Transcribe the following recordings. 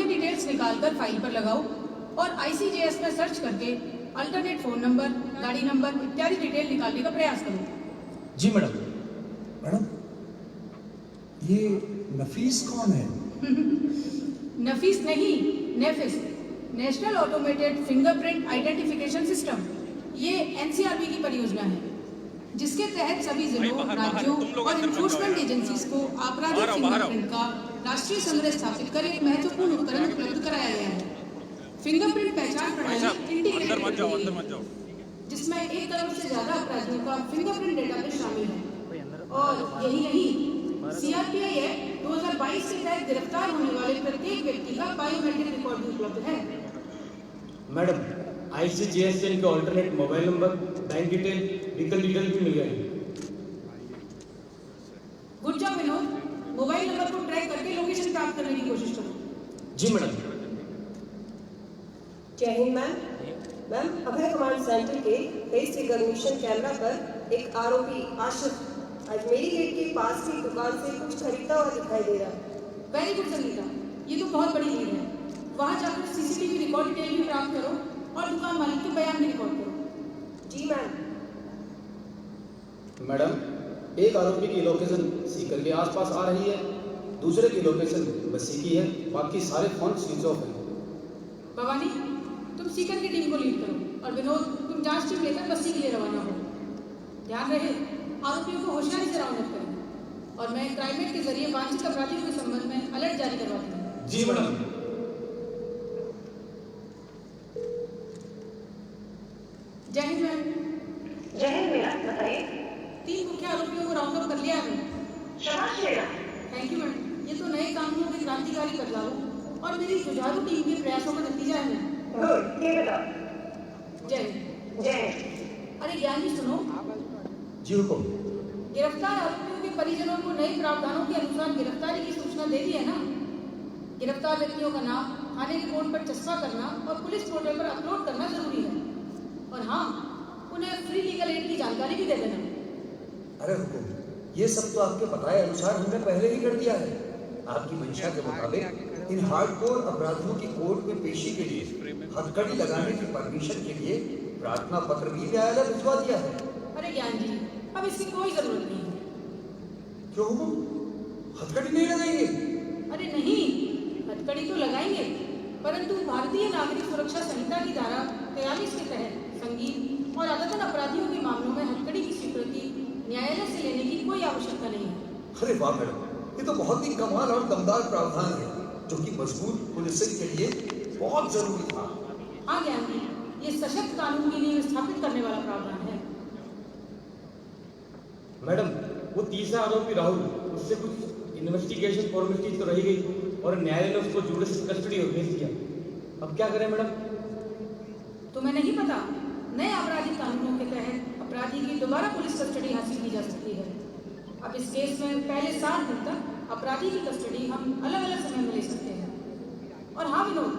Details निकालकर file पर लगाओ और ICJS में सर्च करके अल्टरनेट फोन नंबर, गाड़ी नंबर इत्यादि डिटेल निकालने का प्रयास करो। जी मैडम। मैडम, ये नफीस कौन है? नफीस नहीं, NAFIS, national automated fingerprint identification system. ये NCRB की परियोजना है जिसके तहत सभी जिलों, राज्यों और इन्फोर्समेंट एजेंसीज को आपराधिक फिंगरप्रिंट का राष्ट्रीय संग्रह स्थापित कर एक महत्वपूर्ण उपकरण उपलब्ध कराया गया है। फिंगरप्रिंट पहचान प्रणाली इंटीग्रेटेड है जिसमें 1 करोड़ से ज्यादा अपराधियों का फिंगरप्रिंट डेटाबेस शामिल है। और यही नहीं, CRPI एक्ट 2022 के तहत गिरफ्तार होने वाले प्रत्येक व्यक्ति का बायोमेट्रिक रिकॉर्ड भी उपलब्ध है। मैडम, ICJS से इनके alternate mobile number, bank detail, vehicle detail भी मिल गए। Good job Vinod, mobile number को ट्रैक करके लोकेशन प्राप्त करने की कोशिश करो। जी मैडम। जय हिंद मैम। मैम, अभय कमांड सेंटर के फेस रिकॉग्निशन कैमरा पर एक आरोपी आशिफ आज मेरी गेट के पास की दुकान से कुछ खरीदता हुआ दिखाई दे रहा है। वेरी गुड संगीता, ये तो बहुत बड़ी लीड है। वहां जाकर CCTV रिकॉर्ड डिटेल भी प्राप्त करो और दुकान मालिक के बयान भी रिकॉर्ड करो। जी मैम। मैडम, एक आरोपी की लोकेशन सीकर के आसपास आ रही है, दूसरे की लोकेशन बस्सी की है, बाकी सारे फोन स्विच ऑफ हैं। भवानी, तुम सीकर की टीम को लीड करो और विनोद, तुम जांच टीम लेकर बस्सी के लिए रवाना हो। ध्यान रहे, आरोपियों को होशियारी से राउंड करें और मैं क्राइमेट के जरिए वांछित अपराधियों के संबंध में अलर्ट जारी करवाती हूँ। जी मैडम। जय हिंद मैम। जय हिंद मेरा, बताइए। 3 मुख्य आरोपियों को राउंड अप कर लिया है। शाबाश मेरा। थैंक यू मैडम, ये तो नए कानूनों के क्रांतिकारी बदलावों और मेरी जुझारू टीम के प्रयासों का नतीजा है मैम। गुड, ये बताओ। जय हिंद। जय हिंद। अरे ज्ञान जी सुनो, जी हुकुम। गिरफ्तार आरोपियों के परिजनों को नए प्रावधानों के अनुसार गिरफ्तारी की सूचना दे दी है ना। गिरफ्तार व्यक्तियों का नाम थाने रिपोर्ट पर चस्पा करना और पुलिस पोर्टल पर अपलोड करना जरूरी है। और हाँ, उन्हें फ्री लीगल एड की जानकारी भी दे देना। अरे हुकुम, ये सब तो आपके बताए अनुसार हमने पहले ही कर दिया है। आपकी मंशा के मुताबिक इन हार्डकोर अपराधियों की कोर्ट में पेशी के लिए हथकड़ी लगाने की परमिशन के लिए प्रार्थना पत्र भी न्यायालय भिजवा दिया है। अरे ज्ञान जी, अब इसकी कोई जरूरत नहीं है। क्यों हुकुम, हथकड़ी नहीं लगाएंगे? अरे नहीं, हथकड़ी तो लगाएंगे, परंतु भारतीय नागरिक सुरक्षा संहिता की धारा 43 के तहत संगीन और आदतन अपराधियों के मामलों में हथकड़ी की स्वीकृति न्यायालय से लेने की कोई आवश्यकता नहीं है। अरे वाह मैडम, ये तो बहुत ही कमाल और दमदार प्रावधान है जो कि मजबूत पुलिसिंग के लिए बहुत जरूरी था। हाँ ज्ञान जी, ये सशक्त कानून की नींव स्थापित करने वाला प्रावधान है। मैडम, वो तीसरा आरोपी राहुल, उससे कुछ इन्वेस्टिगेशन फॉर्मेलिटीज तो रही गई और न्यायालय ने उसको जुडिशियल कस्टडी में भेज दिया। अब क्या करें मैडम? तुम्हें नहीं पता, नए आपराधिक कानूनों के तहत अपराधी की दोबारा पुलिस कस्टडी हासिल की जा सकती है। अब इस केस में पहले 7 दिन तक अपराधी की कस्टडी हम अलग अलग समय में ले सकते हैं। और हाँ विनोद,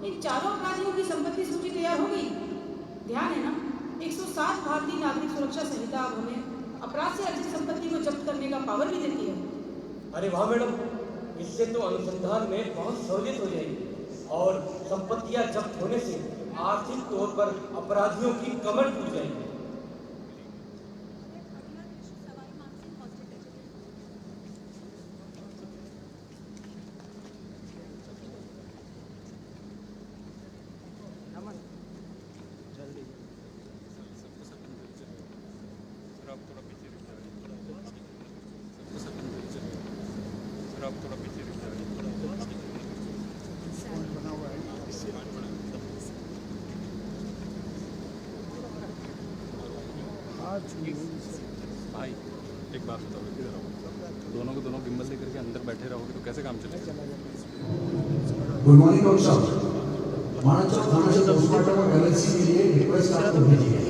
इन चारों अपराधियों की संपत्ति सूची तैयार हो गई। ध्यान है ना, 107 भारतीय नागरिक सुरक्षा संहिता अब हमें अपराध से अर्जित संपत्ति को जब्त करने का पावर भी देती है। अरे वाह मैडम, इससे तो अनुसंधान में बहुत सहूलियत हो जाएगी और संपत्तियां जब्त होने से आर्थिक तौर पर अपराधियों की कमर टूट जाएगी। भाई एक बात बताओ, इधर आओ। दोनों को दोनों गिम्बल लेकर के अंदर बैठे रहोगे तो कैसे काम चलेगा? गुड मॉर्निंग डॉक्टर साहब। मानव थाना से पोस्टमार्टम और LLC के लिए रिक्वेस्ट आपको भेजी है।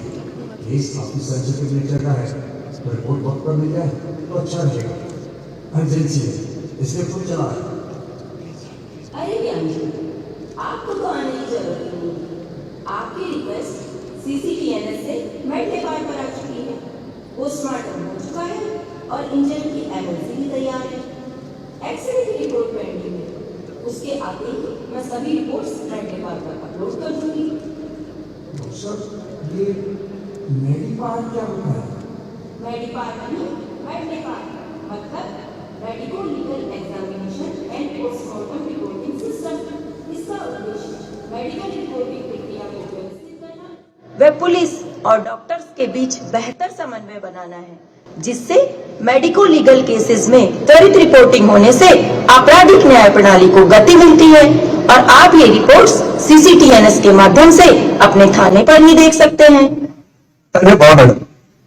केस आपकी सेंसिटिव नेचर का है, तो रिपोर्ट वक्त पर मिल जाए तो अच्छा रहेगा। अर्जेंसी है, इसलिए खुद चला है। अरे ज्ञान जी, आपको तो आने की जरूरत नहीं। आपकी रिक्वेस्ट CCTNS से मेडले कार्ड पर आ चुकी है, पोस्टमार्टम हो चुका है और इंजन की MOC भी तैयार है। एक्सरे की रिपोर्ट पेंडिंग है। उसके आगे ही मैं सभी रिपोर्ट्स रेड डिपार्ट पर अपलोड कर दूंगी। डॉक्टर साहब, ये मेडिपार्ट क्या होता है? मेडिपार्ट नहीं, मेडिपार्ट मतलब medico legal examination and postmortem reporting system. इसका उद्देश्य मेडिकल रिपोर्टिंग प्रक्रिया को व्यवस्थित करना व पुलिस और डॉक्टर्स के बीच बेहतर समन्वय बनाना है, जिससे मेडिको लीगल केसेस में त्वरित रिपोर्टिंग होने से आपराधिक न्याय प्रणाली को गति मिलती है और आप ये रिपोर्ट्स CCTNS के माध्यम से अपने थाने पर ही देख सकते हैं। अरे वाह मैडम,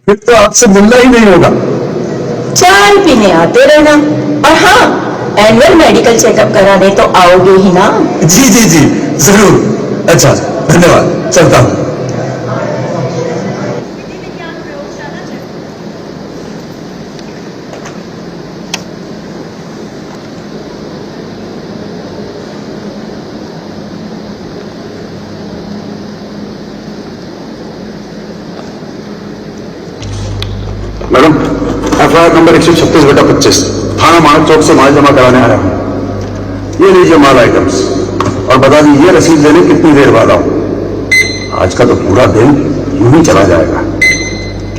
फिर तो आपसे मिलना ही नहीं होगा। चाय पीने आते रहना, और हाँ, एनुअल मेडिकल चेकअप कराने तो आओगे ही ना? जी जी जी जरूर। अच्छा, धन्यवाद, चलता हूँ। मैडम, FIR नंबर 136/25 थाना मानक चौक से माल जमा कराने आ रहा हूं। ये लीजिए माल आइटम्स और बता दीजिए रसीद लेने कितनी देर बाद आऊं। आज का तो पूरा दिन यूं ही चला जाएगा।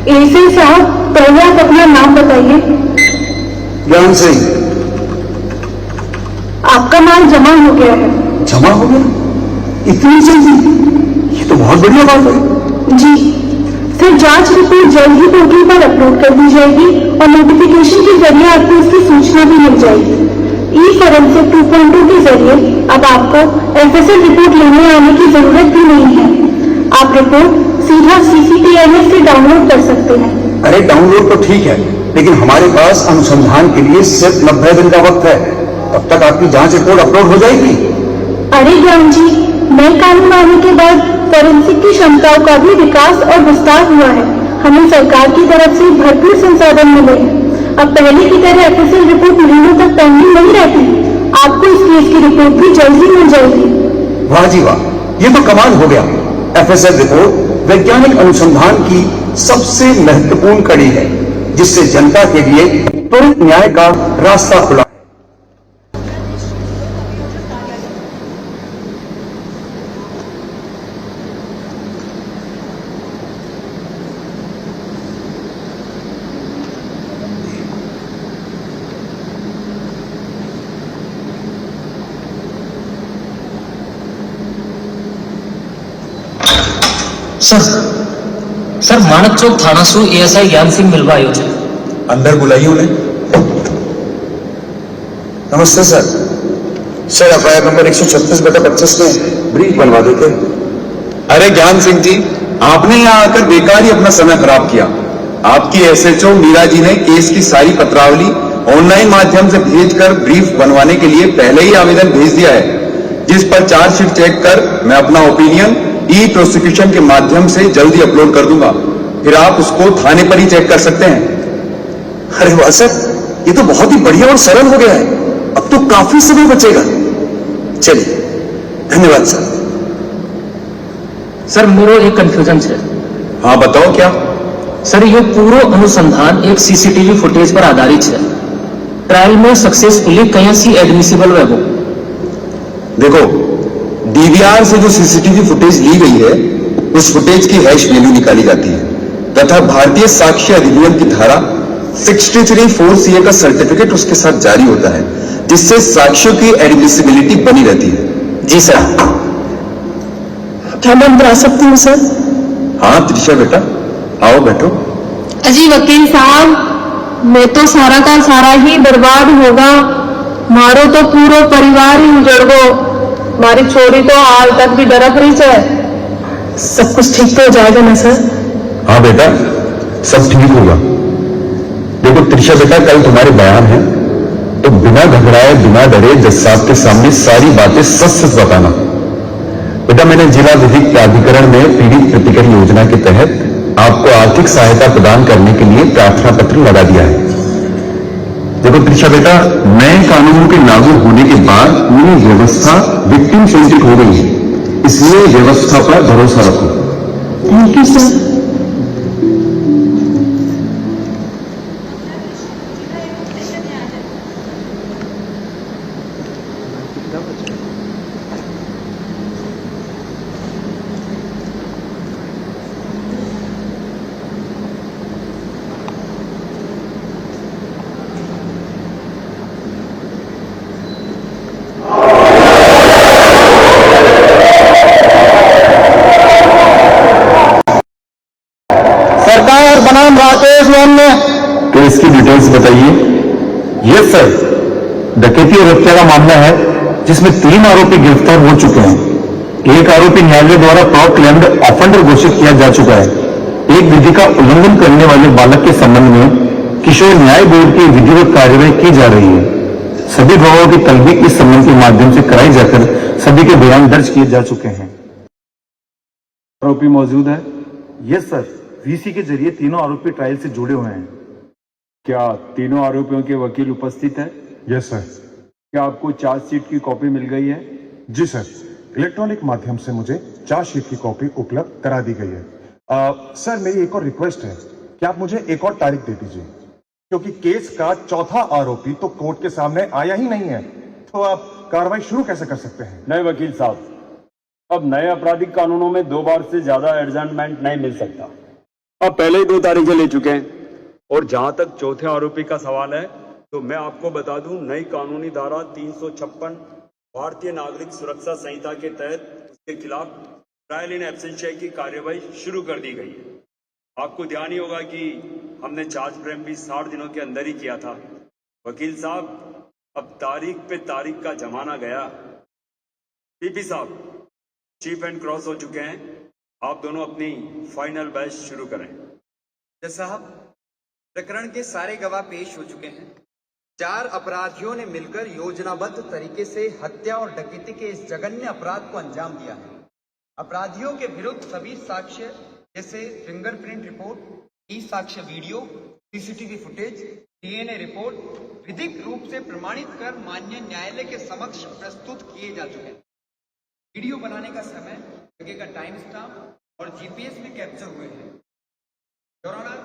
एएसआई साहब, पहले आप अपना नाम बताइए। ज्ञान सिंह। आपका माल जमा हो गया है। जमा हो गया? इतनी जल्दी? ये तो बहुत बढ़िया बात है। जी, फिर जांच रिपोर्ट जल्द ही पोर्टल पर अपलोड कर दी जाएगी और नोटिफिकेशन के जरिए आपको इसकी सूचना भी मिल जाएगी। ई-फोरेंसिक 2.2 के जरिए अब आपको FSL रिपोर्ट लेने आने की जरूरत भी नहीं है। आप रिपोर्ट सीधा CCTNS से डाउनलोड कर सकते हैं। अरे डाउनलोड तो ठीक है, लेकिन हमारे पास अनुसंधान के लिए सिर्फ 90 दिन का वक्त है। तब तक आपकी जांच रिपोर्ट अपलोड हो जाएगी। अरे ज्ञान जी, नए कानून आने के बाद फोरेंसिक की क्षमताओं का भी विकास और विस्तार हुआ है। हमें सरकार की तरफ से भरपूर संसाधन मिले हैं। अब पहले की तरह FSL रिपोर्ट महीनों तक पेंडिंग नहीं रहती। आपको इस केस की रिपोर्ट भी जल्द ही मिल जाएगी। वाह जी वाह, ये तो कमाल हो गया। FSL रिपोर्ट वैज्ञानिक अनुसंधान की सबसे महत्वपूर्ण कड़ी है, जिससे जनता के लिए त्वरित न्याय का रास्ता खुला। सर मानक चौक थाना सू ASI ज्ञान सिंह मिलवा आयोजन। अंदर बुलाइए उन्हें। नमस्ते सर। सर FIR नंबर 136/25 में ब्रीफ बनवा देते। अरे ज्ञान सिंह जी, आपने यहाँ आकर बेकार ही अपना समय खराब किया। आपकी SHO मीरा जी ने केस की सारी पत्रावली ऑनलाइन माध्यम से भेजकर ब्रीफ बनवाने के लिए पहले ही आवेदन भेज दिया है, जिस पर चार्जशीट चेक कर मैं अपना ओपिनियन ई-प्रोसिक्यूशन के माध्यम से जल्दी अपलोड कर दूंगा। फिर आप उसको थाने पर ही चेक कर सकते हैं। अरे वाह सर, ये तो बहुत ही बढ़िया और सरल हो गया है। अब तो काफी समय बचेगा। चलिए, धन्यवाद सर। सर मोरो एक कंफ्यूजन है। हाँ बताओ क्या? सर ये पूरा अनुसंधान एक CCTV फुटेज पर आधारित है। ट्रायल में सक्सेसफुली कैसे एडमिसिबल है वो? देखो, DVR से जो CCTV फुटेज ली गई है, उस फुटेज की हैश वैल्यू निकाली जाती है तथा भारतीय साक्ष्य अधिनियम की धारा 63(4)CA का सर्टिफिकेट उसके साथ जारी होता है, जिससे साक्ष्यों की एडमिसिबिलिटी बनी रहती है। जी सर। क्या मैं अंदर आ सकती हूँ सर? हाँ त्रिशा बेटा, आओ बैठो। अजी वकील साहब, मैं तो सारा का सारा ही बर्बाद होगा। मारो तो पूरा परिवार ही उजड़ गो। मारी छोरी तो हाल तक भी डरक रही है। सब कुछ ठीक तो हो जाएगा ना सर? हाँ बेटा, सब ठीक होगा। देखो त्रिशा बेटा, कल तुम्हारे बयान है, तो बिना घबराए बिना डरे जज साहब के सामने सारी बातें सच सच बताना। बेटा, मैंने जिला विधिक प्राधिकरण में पीड़ित प्रतिकर योजना के तहत आपको आर्थिक सहायता प्रदान करने के लिए प्रार्थना पत्र लगा दिया है। देखो त्रिशा बेटा, नए कानूनों के लागू होने के बाद पूरी व्यवस्था विक्टिम सेंट्रिक हो गई है, इसलिए व्यवस्था पर भरोसा रखो। Thank you sir. कितना बचा? नाम राकेश ने। तो इसकी डिटेल्स बताइए। यस सर, डकैती और हत्या का मामला है जिसमें 3 आरोपी गिरफ्तार हो चुके हैं। एक आरोपी न्यायालय द्वारा प्रोक्लेम्ड ऑफेंडर घोषित किया जा चुका है। एक विधि का उल्लंघन करने वाले बालक के संबंध में किशोर न्याय बोर्ड की विधिवत कार्यवाही की जा रही है। सभी गवाहों की तलबीक इस संबंध के माध्यम से कराई जाकर सभी के बयान दर्ज किए जा चुके हैं। आरोपी मौजूद है? यस सर, वीसी के जरिए तीनों आरोपी ट्रायल से जुड़े हुए हैं। क्या तीनों आरोपियों के वकील उपस्थित है? Yes sir. क्या आपको चार्जशीट की कॉपी मिल गई है? जी सर, इलेक्ट्रॉनिक माध्यम से मुझे चार्जशीट की कॉपी उपलब्ध करा दी गई है। सर, मेरी एक और रिक्वेस्ट है कि आप मुझे एक और तारीख दे दीजिए, क्योंकि केस का चौथा आरोपी तो कोर्ट के सामने आया ही नहीं है, तो आप कार्रवाई शुरू कैसे कर सकते हैं? नहीं वकील साहब, अब नए आपराधिक कानूनों में 2 बार से ज्यादा एडजमेंट नहीं मिल सकता। अब पहले ही 2 तारीखें ले चुके हैं। और जहां तक चौथे आरोपी का सवाल है, तो मैं आपको बता दूं, नई कानूनी धारा 356 भारतीय नागरिक सुरक्षा संहिता के तहत उसके खिलाफ ट्रायल इन एब्सेंशिया की कार्यवाही शुरू कर दी गई है। आपको ध्यान ही होगा कि हमने चार्ज फ्रेम भी 60 दिनों के अंदर ही किया था। वकील साहब, अब तारीख पे तारीख का जमाना गया। पीपी साहब चीफ एंड क्रॉस हो चुके हैं, आप दोनों अपनी फाइनल बैच शुरू करें। जज साहब, प्रकरण के सारे गवाह पेश हो चुके हैं। 4 अपराधियों ने मिलकर योजनाबद्ध तरीके से हत्या और डकैती के इस जघन्य अपराध को अंजाम दिया है। अपराधियों के विरुद्ध सभी साक्ष्य जैसे फिंगरप्रिंट रिपोर्ट, ई साक्ष्य video, CCTV footage, DNA report विधिक रूप से प्रमाणित कर माननीय न्यायालय के समक्ष प्रस्तुत किए जा चुके हैं। वीडियो बनाने का समय, जगह का टाइम स्टाम्प और जीपीएस में कैप्चर हुए हैं। योर ऑनर,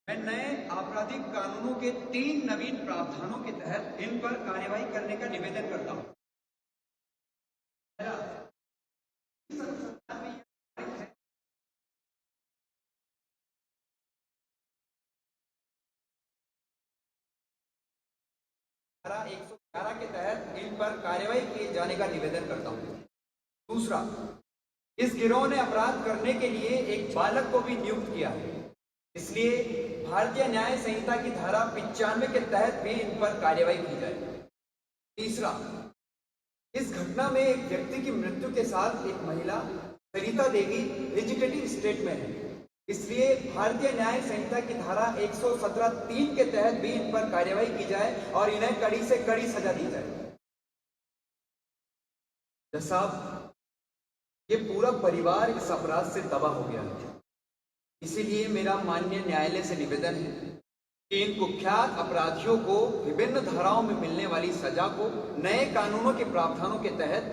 मैं नए आपराधिक कानूनों के 3 नवीन प्रावधानों के तहत इन पर कार्यवाही करने का निवेदन करता हूं। धारा 111 के तहत इन पर कार्यवाही किए जाने का निवेदन करता हूं। दूसरा, इस गिरोह ने अपराध करने के लिए एक बालक को भी नियुक्त किया है, इसलिए भारतीय न्याय संहिता की धारा 95 के तहत भी इन पर कार्यवाही की जाए। तीसरा, इस घटना में एक व्यक्ति की मृत्यु के साथ एक महिला सरिता देवी वेजिटेटिव स्टेट में है, इसलिए भारतीय न्याय संहिता की धारा 117(3) के तहत भी इन पर कार्यवाही की जाए और इन्हें कड़ी से कड़ी सजा दी जाए। जज साहब, ये पूरा परिवार इस अपराध से तबाह हो गया है, इसीलिए मेरा माननीय न्यायालय से निवेदन है कि इन कुख्यात अपराधियों को विभिन्न धाराओं में मिलने वाली सजा को नए कानूनों के प्रावधानों के तहत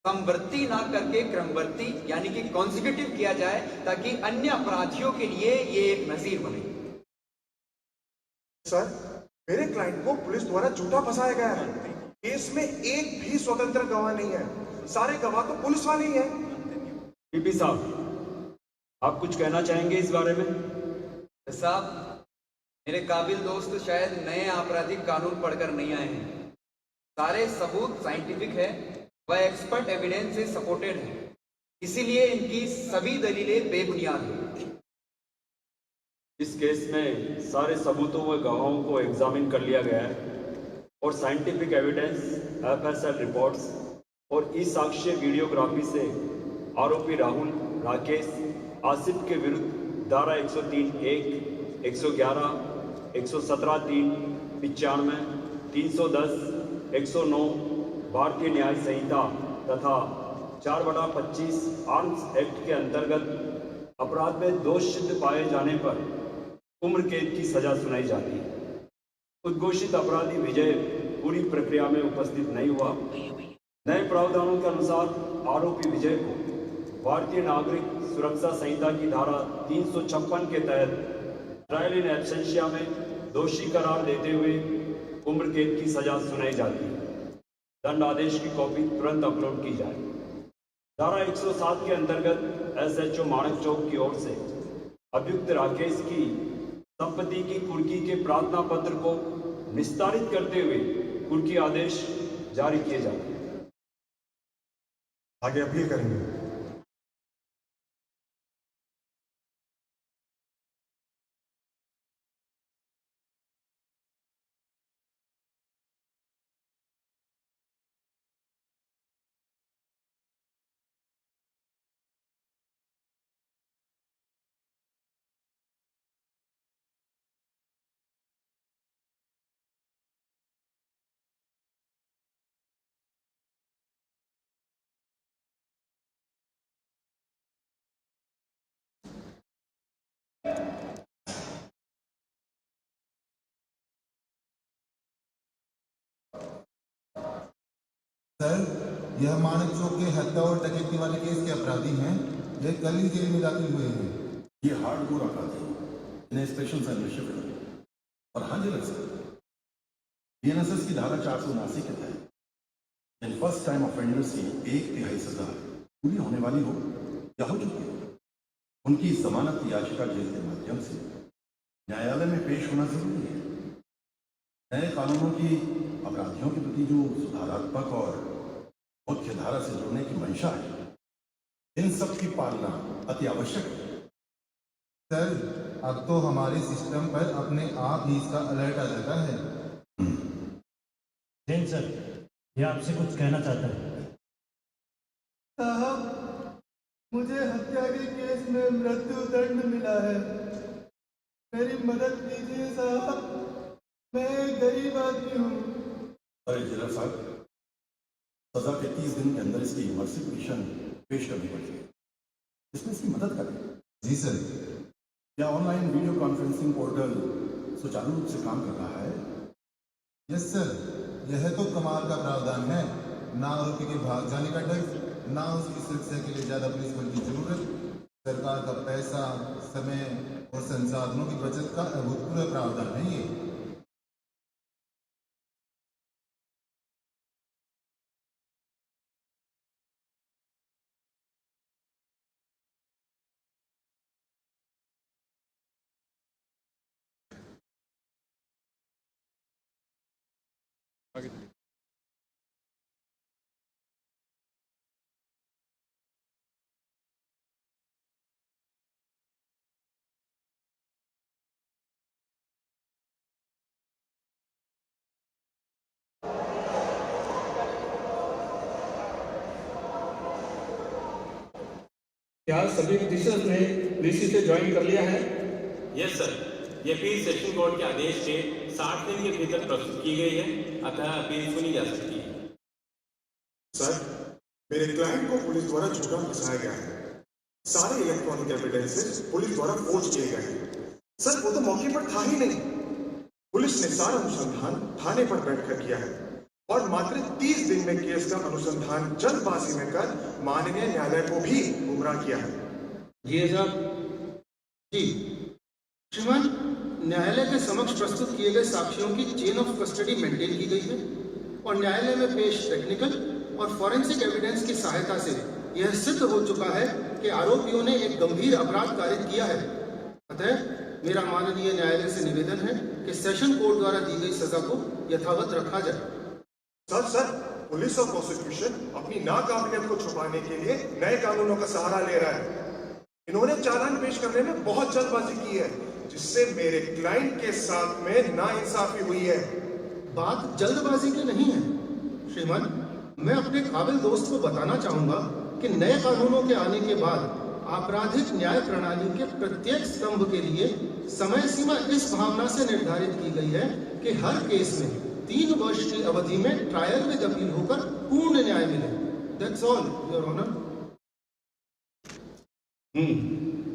समवर्ती ना करके क्रमवर्ती यानी कि कॉन्सिक्यूटिव किया जाए, ताकि अन्य अपराधियों के लिए ये एक नजीर बने। सर, मेरे क्लाइंट को पुलिस द्वारा झूठा फंसाया गया है। केस में एक भी स्वतंत्र गवाह नहीं है, सारे गवाह तो पुलिस वाले ही हैं। पीपी साहब, आप कुछ कहना चाहेंगे इस बारे में? साहब, मेरे काबिल दोस्त शायद नए आपराधिक कानून पढ़कर नहीं आए हैं। सारे सबूत साइंटिफिक है, वह एक्सपर्ट एविडेंस से सपोर्टेड है, इसीलिए इनकी सभी दलीलें बेबुनियाद हैं। इस केस में सारे सबूतों व गवाहों को एग्जामिन कर लिया गया है और साइंटिफिक एविडेंस, एफएसएल रिपोर्ट्स और ई साक्ष्य वीडियोग्राफी से आरोपी राहुल, राकेश, आसिफ के विरुद्ध धारा 103(1), 111, 117(3), 95, 310, 109 भारतीय न्याय संहिता तथा 4/25 आर्म्स एक्ट के अंतर्गत अपराध में दोष सिद्ध पाए जाने पर उम्र कैद की सजा सुनाई जाती है। उद्घोषित अपराधी विजय पूरी प्रक्रिया में उपस्थित नहीं हुआ। नए प्रावधानों के अनुसार आरोपी विजय को भारतीय नागरिक सुरक्षा संहिता की धारा 356 के तहत ट्रायल इन एब्सेंशिया में दोषी करार देते हुए उम्र कैद की सजा सुनाई जाती है। दंड आदेश की कॉपी तुरंत अपलोड की जाए। धारा 107 के अंतर्गत एसएचओ माणक चौक की ओर से अभियुक्त राकेश की संपत्ति की कुर्की के प्रार्थना पत्र को निस्तारित करते हुए कुर्की आदेश जारी किए जाते हैं। आगे अपील करेंगे। सर, यह मानक चौक के हत्या और डकैती वाले केस के अपराधी हैं। ये कल ही जेल में दाखिल हुए हैं। ये हार्डकोर अपराधी इन्हें स्पेशल सेल में शिफ्ट करें। और हाँ जी सर, बीएनएसएस की धारा 479 के तहत इन फर्स्ट टाइम ऑफेंडर्स की 1/3 सजा पूरी होने वाली हो या हो चुकी हो, उनकी जमानत याचिका जेल के माध्यम से न्यायालय में पेश होना जरूरी है। नए कानूनों की अपराधियों के प्रति जो सुधारात्मक और मुख्य धारा से जोड़ने की मंशा है, इन सब की पालना अति आवश्यक है। सर, अब तो हमारे सिस्टम पर अपने आप ही इसका अलर्ट आ जाता है। जैन सर, ये आपसे कुछ कहना चाहता है। साहब, मुझे हत्या के केस में मृत्यु दंड मिला है। मेरी मदद कीजिए साहब, मैं गरीब आदमी हूँ। अरे जेलर साहब, सजा के 30 दिन के अंदर इसकी मर्सी पिटीशन पेश करनी पड़ेगी। इसमें इसकी मदद करें। जी सर। क्या ऑनलाइन वीडियो कॉन्फ्रेंसिंग पोर्टल सुचारू रूप से काम कर रहा है? यस सर, यह तो कमाल का प्रावधान है। ना आरोपी के भाग जाने का डर, ना उसकी सुरक्षा के लिए ज्यादा पुलिस बल की जरूरत। सरकार का पैसा, समय और संसाधनों की बचत का अभूतपूर्व प्रावधान है ये। क्या सभी पिटिशनर्स ने ऋषि से ज्वाइन कर लिया है? यस सर, ये अपील सेशन कोर्ट के आदेश से 60 दिन के भीतर प्रस्तुत की गई है, अतः अपील सुनी जा सकती है। सर, मेरे क्लाइंट को पुलिस द्वारा झूठा फंसाया गया है। सारे इलेक्ट्रॉनिक एविडेंसेस पुलिस द्वारा फोर्ज किए गए हैं। सर, वो तो मौके पर था ही नहीं। पुलिस ने सारा अनुसंधान थाने पर बैठकर किया है और मात्र 30 दिन में केस का अनुसंधान जल्दबाजी में कर माननीय न्यायालय को भी गुमराह किया है। जी साहब। जी श्रीमान, न्यायालय के समक्ष प्रस्तुत किए गए साक्ष्यों की चेन ऑफ कस्टडी मेंटेन की गई है और न्यायालय में पेश टेक्निकल और फॉरेंसिक एविडेंस की सहायता से यह सिद्ध हो चुका है कि आरोपियों ने एक गंभीर अपराध कारित किया है। अतः मेरा माननीय न्यायालय से निवेदन है कि सेशन कोर्ट द्वारा दी गई सजा को यथावत रखा जाए। सर, पुलिस और प्रोसिक्यूशन अपनी नाकाबिलियत को छुपाने के लिए नए कानूनों का सहारा ले रहा है। इन्होंने चालान पेश करने में बहुत जल्दबाजी की है, जिससे मेरे क्लाइंट के साथ में नाइंसाफी हुई है। बात जल्दबाजी की नहीं है श्रीमान। मैं अपने काबिल दोस्त को बताना चाहूंगा कि नए कानूनों के आने के बाद आपराधिक न्याय प्रणाली के प्रत्येक स्तंभ के लिए समय सीमा इस भावना से निर्धारित की गई है कि हर केस में 3 वर्ष की अवधि में ट्रायल विद अपील होकर पूर्ण न्याय मिले। That's all your honour.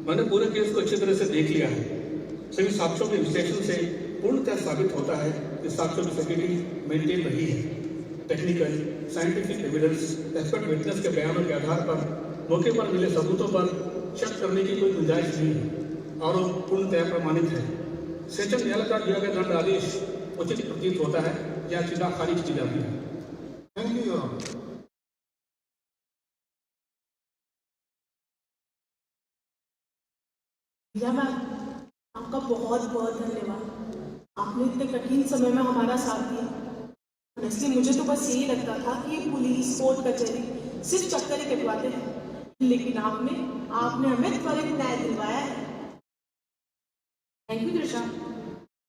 मैंने पूरे केस को अच्छी तरह से देख लिया है। सभी साक्ष्यों के विश्लेषण से पूर्णतः साबित होता है कि साक्ष्यों की सटीकता मेंटेन रही है। Technical, scientific evidence, expert witness के बयानों के आधार पर मौके पर मिले सबूतों पर शक करने की कोई गुंजाइश नहीं है। आरोप पूर्णतः प्रमाणित है। सेशन न्यायालय का दिया गया दंड आदेश उचित प्रतीत होता है, याचिका खारिज की जाती है। Thank you your honour. Ma'am, आपका बहुत बहुत धन्यवाद। आपने इतने कठिन समय में हमारा साथ दिया। ऑनेस्टली मुझे तो बस यही लगता था कि पुलिस, कोर्ट कचहरी सिर्फ चक्कर ही कटवाते हैं, लेकिन आपने हमें त्वरित न्याय दिलवाया है। थैंक यू त्रिशा,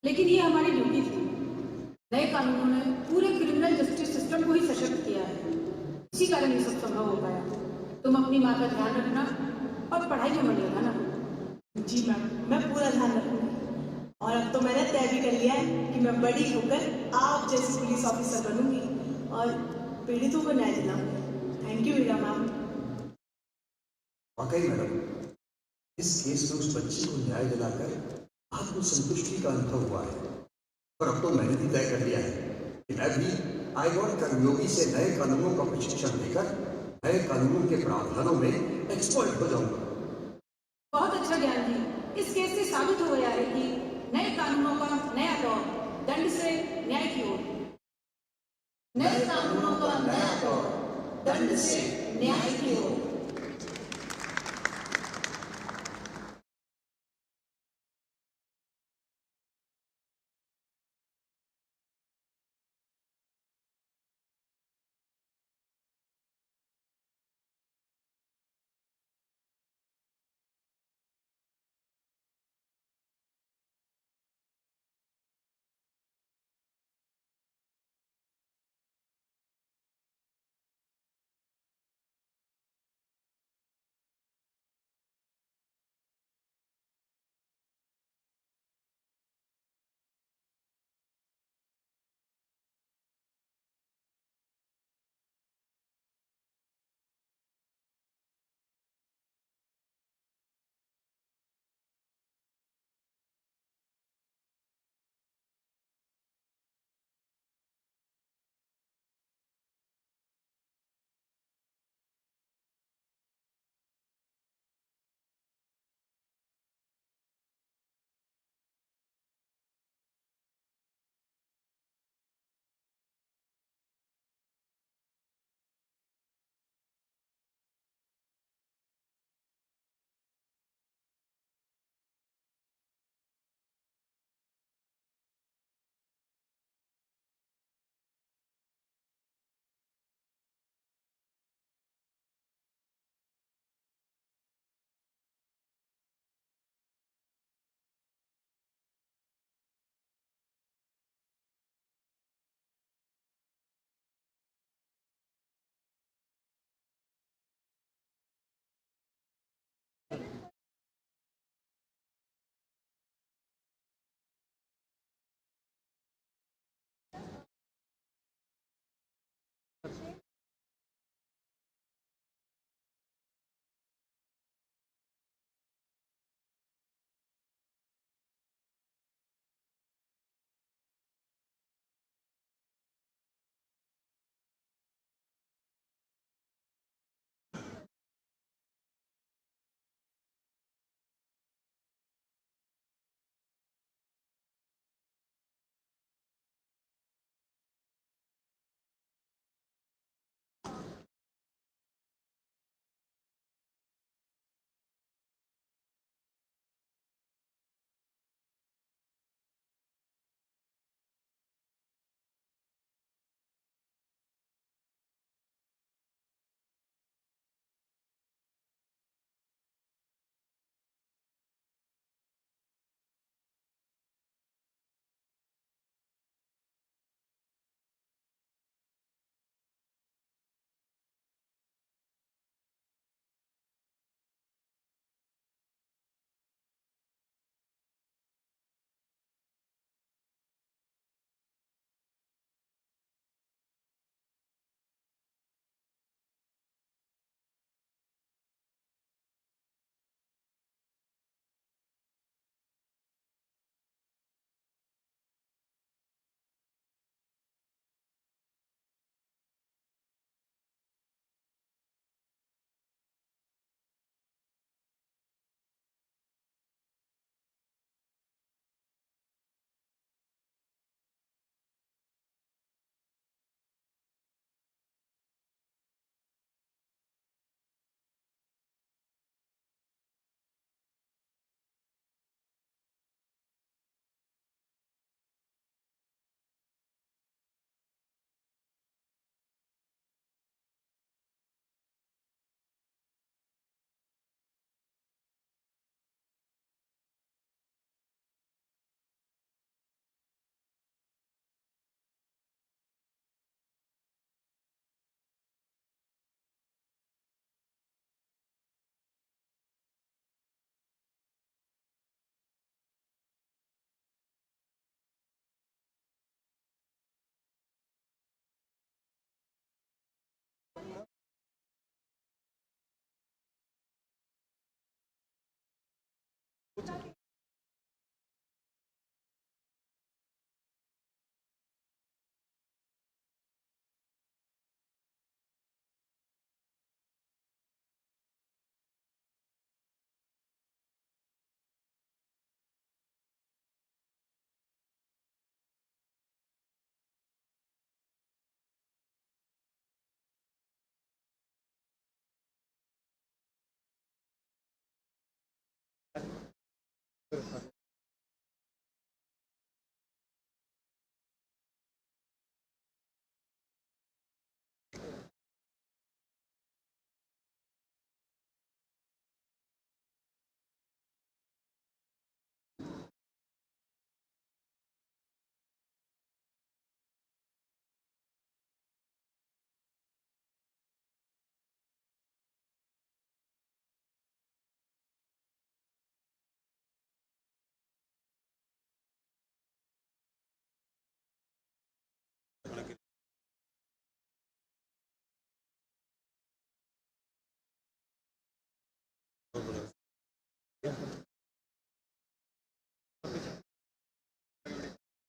लेकिन ये हमारी ड्यूटी थी। नए कानूनों ने पूरे क्रिमिनल जस्टिस सिस्टम को ही सशक्त किया है, इसी कारण ये सब संभव हो पाया। तुम अपनी माँ का ध्यान रखना और पढ़ाई में मन लगाना। जी मैम, मैं पूरा ध्यान रखूंगी। और अब तो मैंने तय भी कर लिया है कि मैं बड़ी होकर आप जैसी पुलिस ऑफिसर बनूंगी और पीड़ितों को न्याय दिलाऊंगी। Thank you Veera ma'am. वाकई मैडम, इस केस में उस बच्ची को न्याय दिलाकर आत्मसंतुष्टि का अनुभव हुआ है। और अब तो मैंने भी तय कर लिया है कि मैं भी आईगॉन कर्मयोगी से नए कानूनों का प्रशिक्षण लेकर नए कानूनों के प्रावधानों में एक्सपर्ट हो जाऊंगा। बहुत अच्छा ज्ञान जी। इस केस से साबित हो गया है कि नए कानूनों का नया दौर, दंड से न्याय की ओर। नए कानूनों का नया दौर, दंड से न्याय की ओर।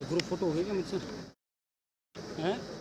ग्रुप फोटो हो गया क्या मुझसे हैं?